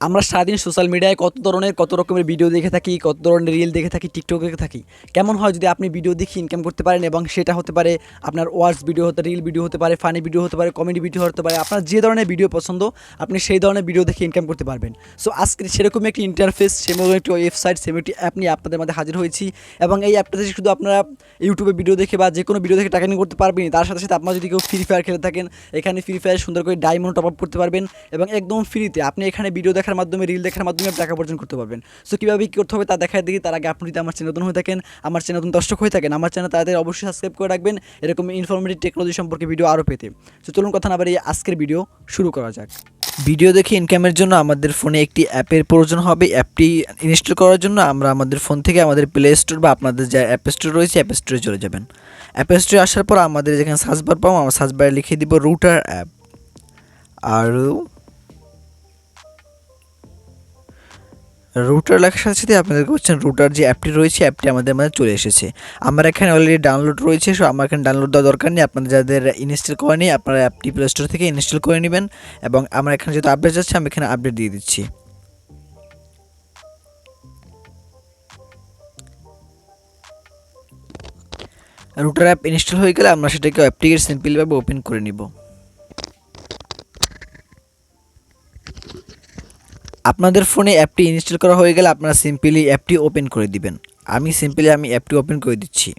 আমরা সারাদিন সোশ্যাল মিডিয়ায় কত রকমের ভিডিও দেখে থাকি, কত ধরনের রিল দেখে থাকি, টিকটক দেখে থাকি। কেমন হয় যদি আপনি ভিডিও দেখে ইনকাম করতে পারেন, এবং সেটা হতে পারে আপনার ওয়ার্স ভিডিও, রিল ভিডিও হতে পারে, ফানি ভিডিও হতে পারে, কমেডি ভিডিও হতে পারে। আপনার যে ধরনের ভিডিও পছন্দ আপনি সেই ধরনের ভিডিও দেখে ইনকাম করতে পারবেন। সো আজকে সেরকম একটি ইন্টারফেস, সেরকম একটি ওয়েবসাইট, সেরকম একটি অ্যাপ নিয়ে আপনাদের মধ্যে হাজির হয়েছি। এবং এই অ্যাপটাতে শুধু আপনারা ইউটিউবে ভিডিও দেখে বা যে কোনো ভিডিও দেখে টাকা ইনকাম করতে পারবেন, তার সাথে সাথে আপনারা যদি কেউ ফ্রি ফায়ার খেলে থাকেন, এখানে ফ্রি ফায়ার সুন্দর করে ডায়মন্ড টপ আপ করতে পারবেন এবং একদম ফ্রিতে আপনি এখানে ভিডিও দেখার মাধ্যমে, রিল দেখার মাধ্যমে টাকা উপার্জন করতে পারবেন। সো কীভাবে কী করতে হবে তা দেখায় দিই। তার আগে আপনি যদি আমার চ্যানেল নতুন হয়ে থাকেন, আমার চ্যানেল নতুন দর্শক হয়ে থাকেন, আমার চ্যানেল তাদের অবশ্যই সাবস্ক্রাইব করে রাখবেন এরকম ইনফরমেটিভ টেকনোলজি সম্পর্কে ভিডিও আরও পেতে। সো চলুন কথা না বাড়িয়ে আজকের ভিডিও শুরু করা যাক। ভিডিও দেখে ইনকামের জন্য আমাদের ফোনে একটি অ্যাপের প্রয়োজন হবে। অ্যাপটি ইনস্টল করার জন্য আমরা আমাদের ফোন থেকে আমাদের প্লে স্টোর বা আপনাদের যে অ্যাপ স্টোর রয়েছে অ্যাপ স্টোরে চলে যাবেন। অ্যাপ স্টোরে আসার পর আমাদের যেখানে সার্চ বার পাবো, আমরা সার্চ বারে লিখে দিব রুটার অ্যাপ। আর রুটার লেখার সাথে সাথে আপনাদেরকে বলছেন রুটার যে অ্যাপটি রয়েছে, অ্যাপটি আমাদের মাঝে চলে এসেছে। আমার এখানে অলরেডি ডাউনলোড রয়েছে, সো আমার এখানে ডাউনলোড দেওয়ার দরকার নেই। আপনাদের যাদের ইনস্টল করে নেই, আপনারা অ্যাপটি প্লে স্টোর থেকে ইনস্টল করে নেবেন। এবং আমার এখানে যেহেতু আপডেট যাচ্ছে, আমি এখানে আপডেট দিয়ে দিচ্ছি। রুটার অ্যাপ ইনস্টল হয়ে গেলে আমরা সেটাকে অ্যাপটিকে সিম্পলভাবে ওপেন করে নিব। আপনাদের ফোনে অ্যাপটি ইনস্টল করা হয়ে গেলে আপনারা সিম্পলি অ্যাপটি ওপেন করে দিবেন। আমি অ্যাপটি ওপেন করে দিচ্ছি।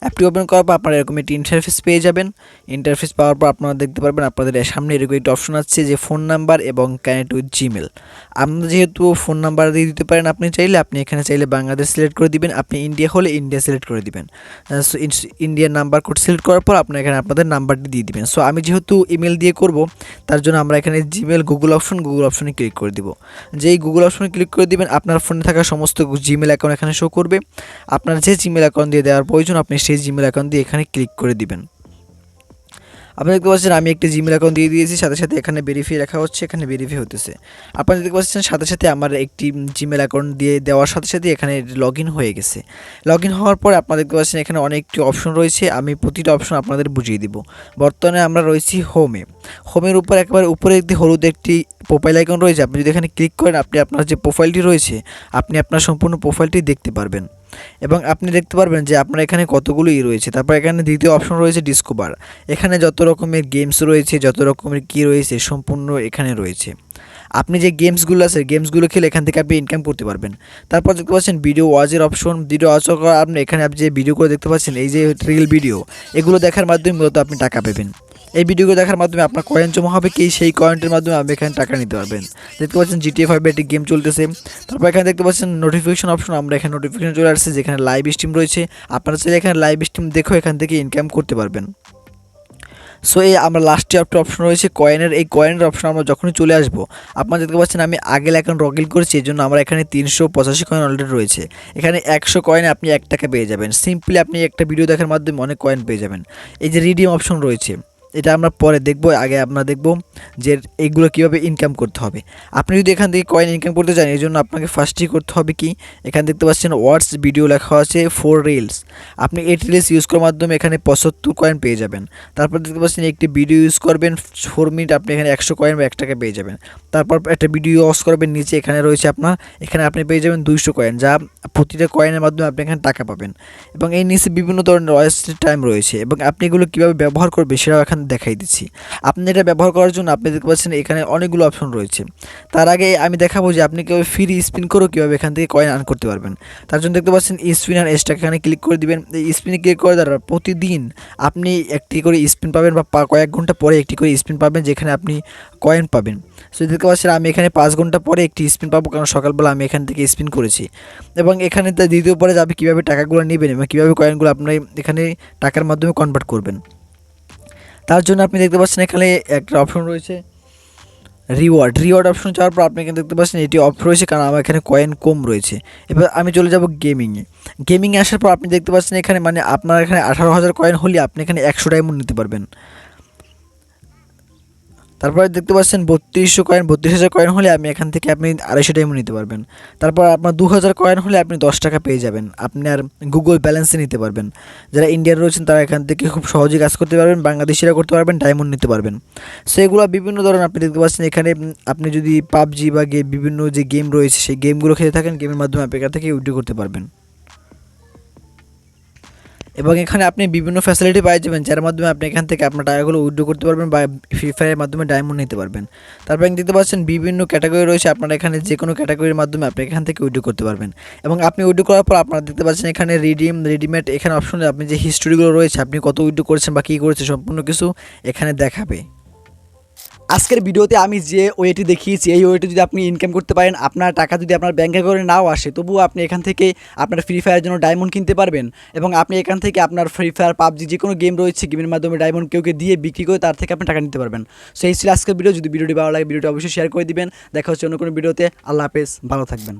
অ্যাপটি ওপেন করার পর আপনারা এরকম একটি ইন্টারফেস পেয়ে যাবেন। ইন্টারফেস পাওয়ার পর আপনারা দেখতে পারবেন আপনাদের সামনে এরকম একটি অপশন আছে যে ফোন নাম্বার এবং কানেক্ট উইথ জিমেল। আপনারা যেহেতু ফোন নাম্বার দিয়ে দিতে পারেন, আপনি এখানে চাইলে বাংলাদেশ সিলেক্ট করে দিবেন, আপনি ইন্ডিয়া হলে ইন্ডিয়া সিলেক্ট করে দিবেন। সো ইন্ডিয়ার নাম্বার কোড সিলেক্ট করার পর আপনারা এখানে আপনাদের নাম্বারটি দিয়ে দিবেন। সো আমি যেহেতু ইমেল দিয়ে করব, তার জন্য আমরা এখানে জিমেল গুগল অপশনে ক্লিক করে দিব। যেই গুগল অপশনে ক্লিক করে দিবেন, আপনার ফোনে থাকা সমস্ত জিমেল অ্যাকাউন্ট এখানে শো করবে। আপনার যে জিমেল অ্যাকাউন্ট দিয়ে দেওয়ার প্রয়োজন আপনি সেই জিমেল অ্যাকাউন্ট দিয়ে এখানে ক্লিক করে দিবেন। আপনি দেখতে পাচ্ছেন আমি একটি জিমেল অ্যাকাউন্ট দিয়ে দিয়েছি, সাথে সাথে এখানে ভেরিফাই লেখা হচ্ছে, এখানে ভেরিফাই হতেছে। আপনারা দেখতে পাচ্ছেন সাথে সাথে আমার একটি জিমেল অ্যাকাউন্ট দিয়ে দেওয়ার সাথে সাথে এখানে লগ ইন হয়ে গেছে। লগ ইন হওয়ার পর আপনারা দেখতে পাচ্ছেন এখানে অনেকটি অপশন রয়েছে, আমি প্রতিটা অপশন আপনাদের বুঝিয়ে দিব। বর্তমানে আমরা রয়েছি হোমের উপর একেবারে উপরে একটি হলুদ একটি প্রোফাইল আইকন রয়েছে। আপনি যদি এখানে ক্লিক করেন, আপনি আপনার যে প্রোফাইলটি রয়েছে আপনি আপনার সম্পূর্ণ প্রোফাইলটি দেখতে পারবেন। এবং আপনি দেখতে পারবেন যে আপনার এখানে কতগুলো রয়েছে। তারপর এখানে দ্বিতীয় অপশন রয়েছে ডিসকভার। এখানে যত রকমের গেমস রয়েছে, যত রকমের কী রয়েছে সম্পূর্ণ এখানে রয়েছে। আপনি যে গেমসগুলো খেলে এখান থেকে আপনি ইনকাম করতে পারবেন। তারপর দেখতে পাচ্ছেন ভিডিও ওয়াচের অপশন। ভিডিও ওয়াচ করা আপনি এখানে যে ভিডিওগুলো দেখতে পাচ্ছেন, এই যে রিল ভিডিও, এগুলো দেখার মাধ্যমে মূলত আপনি টাকা পাবেন। এই ভিডিওগুলো দেখার মাধ্যমে আপনার কয়েন জমা হবে, কি সেই কয়েনটির মাধ্যমে আপনি এখানে টাকা নিতে পারবেন। দেখতে পাচ্ছেন GTA 5 একটি গেম চলতেছে। তারপর এখানে দেখতে পাচ্ছেন নোটিফিকেশন অপশন। আমরা এখানে নোটিফিকেশন চলে আসছে যেখানে লাইভ স্ট্রিম রয়েছে। আপনারা চাইলে এখানে লাইভ স্ট্রিম দেখেও এখান থেকে ইনকাম করতে পারবেন। সো এই আমরা লাস্টে একটা অপশন রয়েছে কয়েনের। এই কয়েনের অপশন আমরা যখনই চলে আসবো, আপনারা দেখতে পাচ্ছেন আমি আগে অ্যাকাউন্ট লগ ইন করেছি, এই জন্য আমার এখানে 385 কয়েন অলরেডি রয়েছে। এখানে 100 কয়েনে আপনি 1 টাকা পেয়ে যাবেন। সিম্পলি আপনি একটা ভিডিও দেখার মাধ্যমে অনেক কয়েন পেয়ে যাবেন। এই যে রিডিম অপশন রয়েছে, এটা আমরা পরে দেখব। আগে আমরা দেখব যে এইগুলো কীভাবে ইনকাম করতে হবে। আপনি যদি এখান থেকে কয়েন ইনকাম করতে চান, এই জন্য আপনাকে ফার্স্টই করতে হবে কি, এখানে দেখতে পাচ্ছেন ওয়াটস ভিডিও লেখা আছে 4 রিলস। আপনি 8 রিলস ইউজ করার মাধ্যমে এখানে 75 কয়েন পেয়ে যাবেন। তারপর দেখতে পাচ্ছেন একটি ভিডিও ইউজ করবেন 4 মিনিট, আপনি এখানে 100 কয়েন বা 1 টাকা পেয়ে যাবেন। তারপর একটা ভিডিও ওয়াচ করবেন, নিচে এখানে রয়েছে এখানে আপনি পেয়ে যাবেন 200 কয়েন, যা প্রতিটা কয়েনের মাধ্যমে আপনি এখানে টাকা পাবেন। এবং এই নিচে বিভিন্ন ধরনের ওয়াচ টাইম রয়েছে, এবং আপনি এগুলো কীভাবে ব্যবহার করবেন সেটাও এখানে দেখাই দিচ্ছি। আপনি এটা ব্যবহার করার জন্য আপনি দেখতে পাচ্ছেন এখানে অনেকগুলো অপশন রয়েছে। তার আগে আমি দেখাবো যে আপনি কীভাবে ফ্রি স্পিন করেও কীভাবে এখান থেকে কয়েন আর্ন করতে পারবেন। তার জন্য দেখতে পাচ্ছেন স্পিন আর স্ট্যাক, এখানে ক্লিক করে দিবেন। এই স্পিনে ক্লিক করে দেওয়ার প্রতিদিন আপনি একটি করে স্পিন পাবেন, বা কয়েক ঘন্টা পরে একটি করে স্পিন পাবেন, যেখানে আপনি কয়েন পাবেন। সো দেখতে পাচ্ছেন আমি এখানে 5 ঘন্টা পরে একটি স্পিন পাবো, কারণ সকালবেলা আমি এখান থেকে স্পিন করেছি। এবং এখানে দ্বিতীয় পরে আপনি কীভাবে টাকাগুলো নেবেন এবং কীভাবে কয়েনগুলো আপনি এখানে টাকার মাধ্যমে কনভার্ট করবেন, তার জন্য আপনি দেখতে পাচ্ছেন এখানে একটা অপশন রয়েছে রিওয়ার্ড অপশন। যাওয়ার পর আপনি এখানে দেখতে পাচ্ছেন এটি অফ রয়েছে, কারণ আমার এখানে কয়েন কম রয়েছে। এবার আমি চলে যাব গেমিংয়ে আসার পর আপনি দেখতে পাচ্ছেন এখানে আপনার এখানে 18,000 কয়েন হলে আপনি এখানে 100 ডায়মন্ড নিতে পারবেন। তারপরে দেখতে পাচ্ছেন 3200 কয়েন, 32,000 কয়েন হলে আপনি এখান থেকে আপনি 250 ডায়মন্ড নিতে পারবেন। তারপর আপনার 2000 কয়েন হলে আপনি 10 টাকা পেয়ে যাবেন, আপনার গুগল ব্যালেন্সে নিতে পারবেন। যারা ইন্ডিয়ান রয়েছেন তারা এখান থেকে খুব সহজেই কাজ করতে পারবেন, বাংলাদেশিরা করতে পারবেন, ডায়মন্ড নিতে পারবেন। সো এগুলো বিভিন্ন ধরনের আপনি দেখতে পাচ্ছেন এখানে। আপনি যদি পাবজি বা বিভিন্ন যে গেম রয়েছে সেই গেমগুলো খেলে থাকেন, গেমের মাধ্যমে আপনি এখান থেকে উইথড্র করতে পারবেন। এবং এখানে আপনি বিভিন্ন ফ্যাসিলিটি পাই যাবেন, যার মাধ্যমে আপনি এখান থেকে আপনার টাকাগুলো উইথড্র করতে পারবেন বা ফ্রি ফায়ারের মাধ্যমে ডায়মন্ড নিতে পারবেন। তারপরে দেখতে পাচ্ছেন বিভিন্ন ক্যাটাগরি রয়েছে, আপনারা এখানে যে কোনো ক্যাটাগরির মাধ্যমে আপনি এখান থেকে উইথড্র করতে পারবেন। এবং আপনি উইথড্র করার পর আপনারা দেখতে পাচ্ছেন এখানে রেডিমেড এখানে অপশনে আপনি যে হিস্টোরিগুলো রয়েছে, আপনি কত উইথড্র করেছেন বা কী করেছেন সম্পূর্ণ কিছু এখানে দেখাবে। আজকের ভিডিওতে আমি যে ওয়েটি দেখিয়েছি এই ওয়েটি যদি আপনি ইনকাম করতে পারেন, আপনার টাকা যদি আপনার ব্যাঙ্ক অ্যাকাউন্টে নাও আসে তবুও আপনি এখান থেকে আপনার ফ্রি ফায়ারের জন্য ডায়মন্ড কিনতে পারবেন। এবং আপনি এখান থেকে আপনার ফ্রি ফায়ার পাবজি যে কোনো গেম রয়েছে গেমের মাধ্যমে ডায়মন্ড কেউকে দিয়ে বিক্রি করে তার থেকে আপনি টাকা নিতে পারবেন। সো এই ছিল আজকের ভিডিও। যদি ভিডিওটি ভালো লাগে ভিডিওটি অবশ্যই শেয়ার করে দিবেন। দেখা হচ্ছে অন্য কোনো ভিডিওতে। আল্লাহ হাফেজ, ভালো থাকবেন।